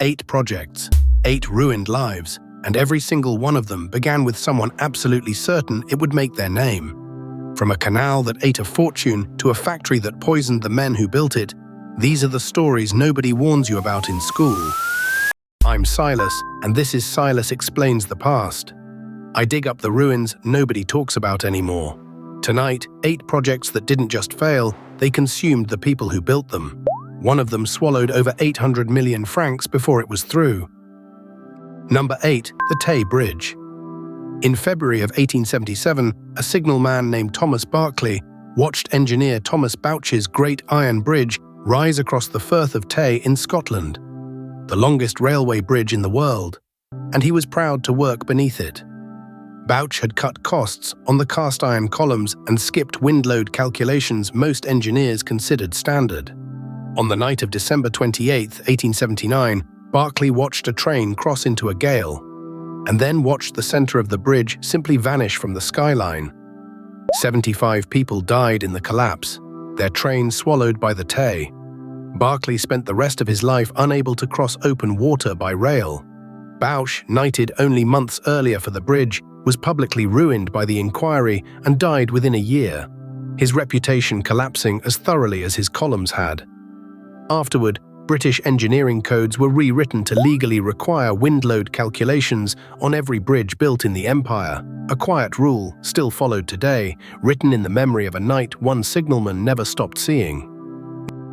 8 projects, 8 ruined lives, and every single one of them began with someone absolutely certain it would make their name. From a canal that ate a fortune to a factory that poisoned the men who built it, these are the stories nobody warns you about in school. I'm Silas, and this is Silas Explains the Past. I dig up the ruins nobody talks about anymore. Tonight, 8 projects that didn't just fail, they consumed the people who built them. One of them swallowed over 800 million francs before it was through. Number 8. The Tay Bridge. In February of 1877, a signalman named Thomas Barclay watched engineer Thomas Boucher's Great Iron Bridge rise across the Firth of Tay in Scotland, the longest railway bridge in the world, and he was proud to work beneath it. Bouch had cut costs on the cast iron columns and skipped wind load calculations most engineers considered standard. On the night of December 28, 1879, Barclay watched a train cross into a gale, and then watched the center of the bridge simply vanish from the skyline. 75 people died in the collapse, their train swallowed by the Tay. Barclay spent the rest of his life unable to cross open water by rail. Bouch, knighted only months earlier for the bridge, was publicly ruined by the inquiry and died within a year, his reputation collapsing as thoroughly as his columns had. Afterward, British engineering codes were rewritten to legally require wind load calculations on every bridge built in the empire, a quiet rule still followed today, written in the memory of a night one signalman never stopped seeing.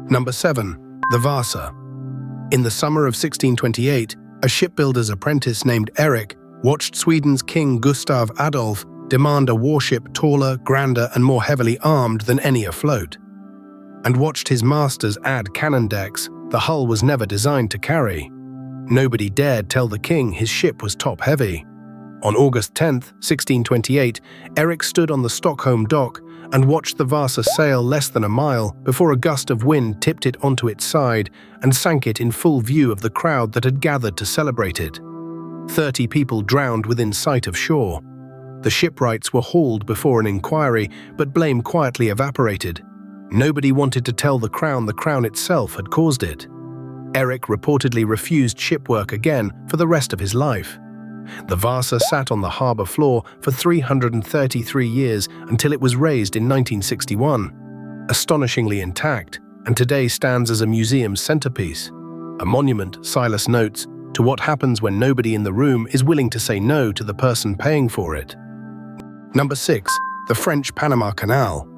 Number 7. The Vasa. In the summer of 1628, a shipbuilder's apprentice named Erik watched Sweden's King Gustav Adolf demand a warship taller, grander, and more heavily armed than any afloat, and watched his masters add cannon decks the hull was never designed to carry. Nobody dared tell the king his ship was top-heavy. On August 10, 1628, Erik stood on the Stockholm dock and watched the Vasa sail less than a mile before a gust of wind tipped it onto its side and sank it in full view of the crowd that had gathered to celebrate it. 30 people drowned within sight of shore. The shipwrights were hauled before an inquiry, but blame quietly evaporated. Nobody wanted to tell the crown itself had caused it. Erik reportedly refused ship work again for the rest of his life. The Vasa sat on the harbour floor for 333 years until it was raised in 1961, astonishingly intact, and today stands as a museum centerpiece. A monument, Silas notes, to what happens when nobody in the room is willing to say no to the person paying for it. Number 6. The French Panama Canal.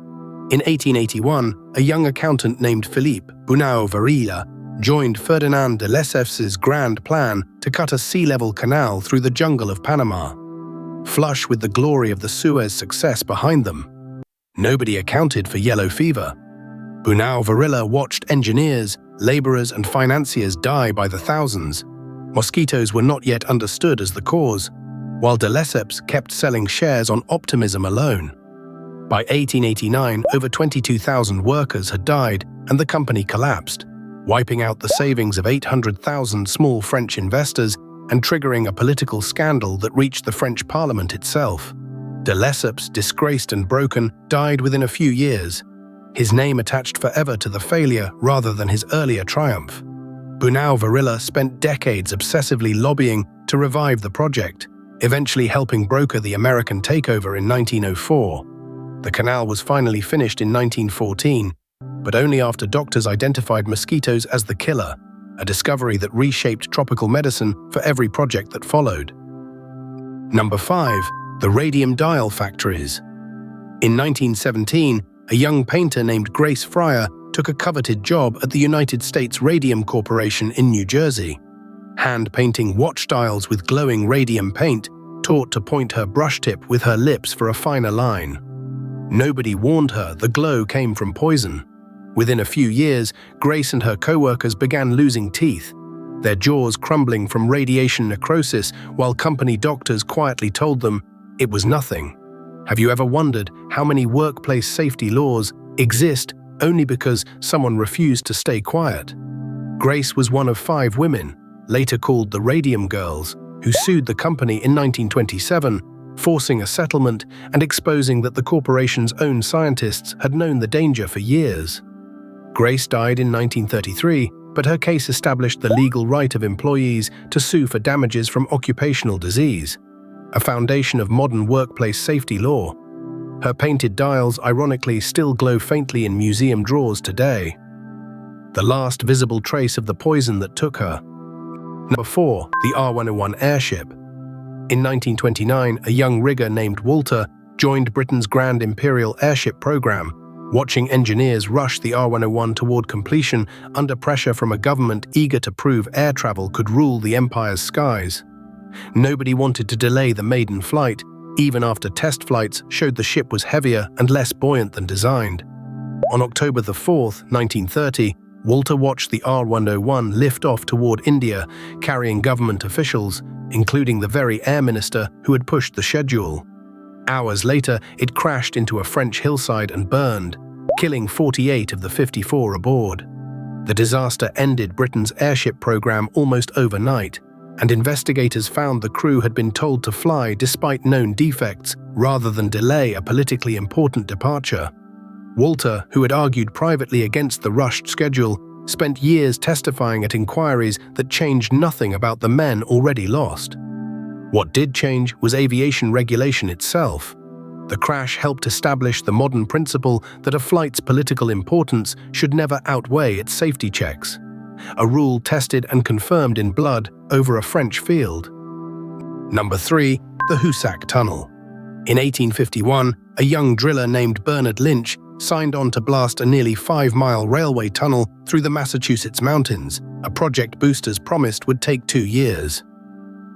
In 1881, a young accountant named Philippe Bunau-Varilla joined Ferdinand de Lesseps's grand plan to cut a sea-level canal through the jungle of Panama, flush with the glory of the Suez success behind them. Nobody accounted for yellow fever. Bunau-Varilla watched engineers, laborers, and financiers die by the thousands. Mosquitoes were not yet understood as the cause, while de Lesseps kept selling shares on optimism alone. By 1889, over 22,000 workers had died and the company collapsed, wiping out the savings of 800,000 small French investors and triggering a political scandal that reached the French Parliament itself. De Lesseps, disgraced and broken, died within a few years, his name attached forever to the failure rather than his earlier triumph. Bunau-Varilla spent decades obsessively lobbying to revive the project, eventually helping broker the American takeover in 1904. The canal was finally finished in 1914, but only after doctors identified mosquitoes as the killer, a discovery that reshaped tropical medicine for every project that followed. Number 5. The Radium dial factories. In 1917, a young painter named Grace Fryer took a coveted job at the United States Radium Corporation in New Jersey, hand-painting watch dials with glowing radium paint, taught to point her brush tip with her lips for a finer line. Nobody warned her the glow came from poison. Within a few years, Grace and her co-workers began losing teeth, their jaws crumbling from radiation necrosis, while company doctors quietly told them it was nothing. Have you ever wondered how many workplace safety laws exist only because someone refused to stay quiet? Grace was one of 5 women, later called the Radium Girls, who sued the company in 1927, forcing a settlement and exposing that the corporation's own scientists had known the danger for years. Grace died in 1933, but her case established the legal right of employees to sue for damages from occupational disease, a foundation of modern workplace safety law. Her painted dials, ironically, still glow faintly in museum drawers today. The last visible trace of the poison that took her. Number 4. The R101 Airship. In 1929, a young rigger named Walter joined Britain's Grand Imperial Airship program, watching engineers rush the R101 toward completion under pressure from a government eager to prove air travel could rule the Empire's skies. Nobody wanted to delay the maiden flight, even after test flights showed the ship was heavier and less buoyant than designed. On October 4, 1930, Walter watched the R101 lift off toward India, carrying government officials, including the very air minister who had pushed the schedule. Hours later, it crashed into a French hillside and burned, killing 48 of the 54 aboard. The disaster ended Britain's airship program almost overnight, and investigators found the crew had been told to fly despite known defects rather than delay a politically important departure. Walter, who had argued privately against the rushed schedule, spent years testifying at inquiries that changed nothing about the men already lost. What did change was aviation regulation itself. The crash helped establish the modern principle that a flight's political importance should never outweigh its safety checks, a rule tested and confirmed in blood over a French field. Number 3. The Hoosac Tunnel. In 1851, a young driller named Bernard Lynch signed on to blast a nearly 5-mile railway tunnel through the Massachusetts mountains, a project boosters promised would take 2 years.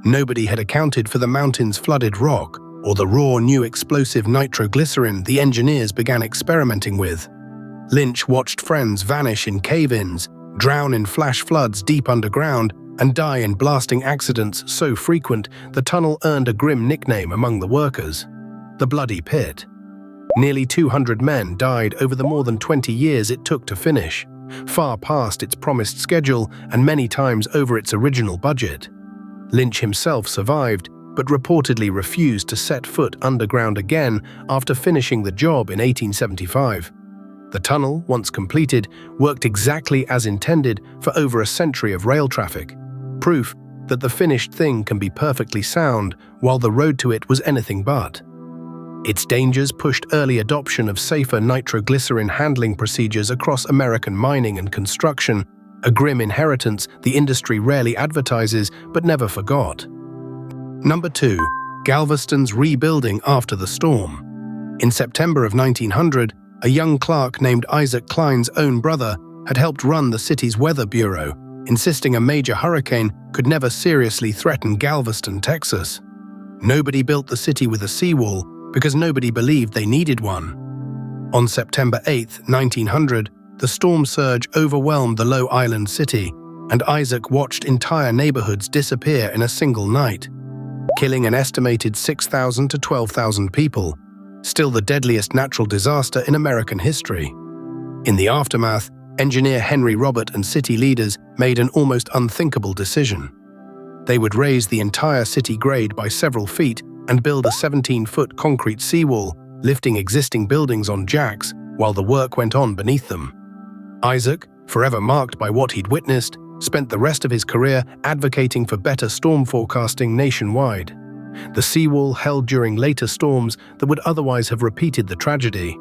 Nobody had accounted for the mountain's flooded rock or the raw new explosive nitroglycerin the engineers began experimenting with. Lynch watched friends vanish in cave-ins, drown in flash floods deep underground, and die in blasting accidents so frequent the tunnel earned a grim nickname among the workers: the Bloody Pit. Nearly 200 men died over the more than 20 years it took to finish, far past its promised schedule and many times over its original budget. Lynch himself survived, but reportedly refused to set foot underground again after finishing the job in 1875. The tunnel, once completed, worked exactly as intended for over a century of rail traffic, proof that the finished thing can be perfectly sound while the road to it was anything but. Its dangers pushed early adoption of safer nitroglycerin handling procedures across American mining and construction, a grim inheritance the industry rarely advertises but never forgot. Number 2. Galveston's rebuilding after the storm. In September of 1900, a young clerk named Isaac Klein's own brother had helped run the city's weather bureau, insisting a major hurricane could never seriously threaten Galveston, Texas. Nobody built the city with a seawall because nobody believed they needed one. On September 8, 1900, the storm surge overwhelmed the low island city, and Isaac watched entire neighborhoods disappear in a single night, killing an estimated 6,000 to 12,000 people, still the deadliest natural disaster in American history. In the aftermath, engineer Henry Robert and city leaders made an almost unthinkable decision. They would raise the entire city grade by several feet and build a 17-foot concrete seawall, lifting existing buildings on jacks while the work went on beneath them. Isaac, forever marked by what he'd witnessed, spent the rest of his career advocating for better storm forecasting nationwide. The seawall held during later storms that would otherwise have repeated the tragedy,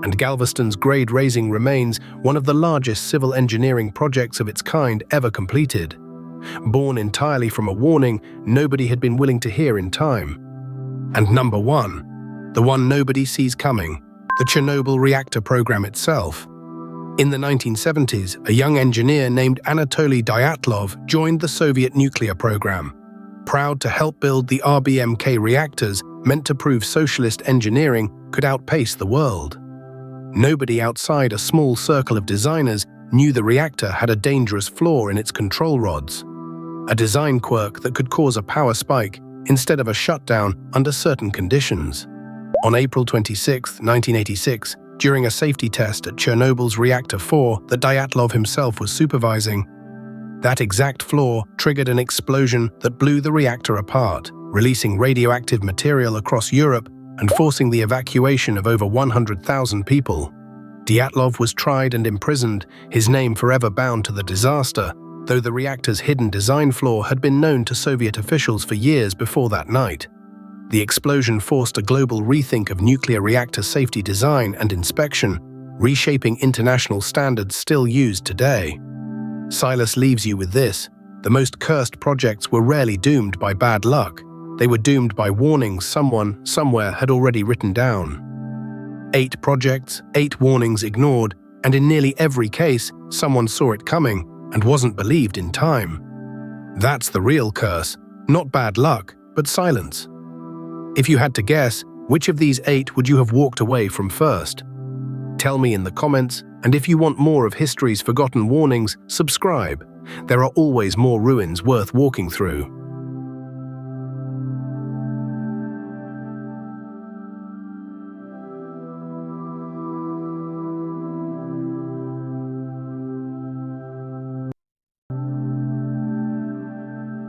and Galveston's grade raising remains one of the largest civil engineering projects of its kind ever completed. Born entirely from a warning nobody had been willing to hear in time. And number 1, the one nobody sees coming, the Chernobyl reactor program itself. In the 1970s, a young engineer named Anatoly Dyatlov joined the Soviet nuclear program, proud to help build the RBMK reactors meant to prove socialist engineering could outpace the world. Nobody outside a small circle of designers knew the reactor had a dangerous flaw in its control rods, a design quirk that could cause a power spike instead of a shutdown under certain conditions. On April 26, 1986, during a safety test at Chernobyl's Reactor 4 that Dyatlov himself was supervising, that exact flaw triggered an explosion that blew the reactor apart, releasing radioactive material across Europe and forcing the evacuation of over 100,000 people. Dyatlov was tried and imprisoned, his name forever bound to the disaster, though the reactor's hidden design flaw had been known to Soviet officials for years before that night. The explosion forced a global rethink of nuclear reactor safety design and inspection, reshaping international standards still used today. Silas leaves you with this: the most cursed projects were rarely doomed by bad luck. They were doomed by warnings someone, somewhere had already written down. 8 projects, 8 warnings ignored, and in nearly every case, someone saw it coming and wasn't believed in time. That's the real curse, not bad luck, but silence. If you had to guess, which of these 8 would you have walked away from first? Tell me in the comments, and if you want more of history's forgotten warnings, subscribe. There are always more ruins worth walking through.